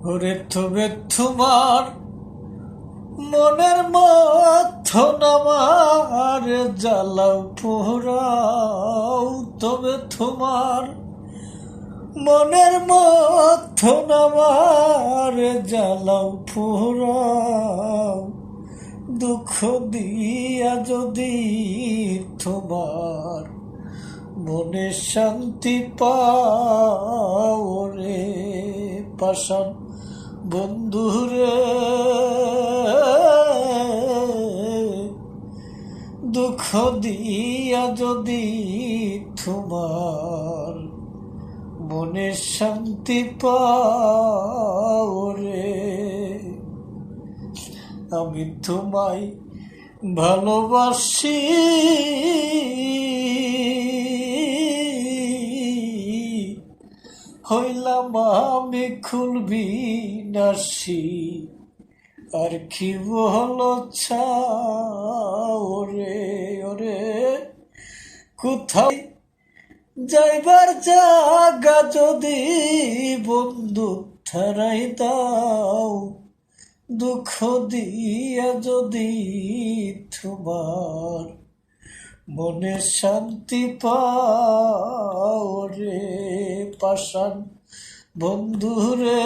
ওরে তবে তোমার মনের মথন আমার জ্বালাও পোড়াও, তবে তোমার মনের মথন আমার জ্বালাও পোড়াও, দুঃখ দিয়া যদি তোমার মনে শান্তি পাও রে পাষাণ বন্ধুরে, দুঃখ দিয়া যদি তোমার মনে শান্তি পাও রে। আমি তোমায় ভালোবাসি, হইলাম আমি খুলবি নাসি, আর কি বলো চাও রে। ওরে কোথায় যাইবার জায়গা যদি বন্ধু থারাই দাও, দুঃখ দিয়া যদি তোমার মনে শান্তি পাও রে পাষাণ বন্ধুরে।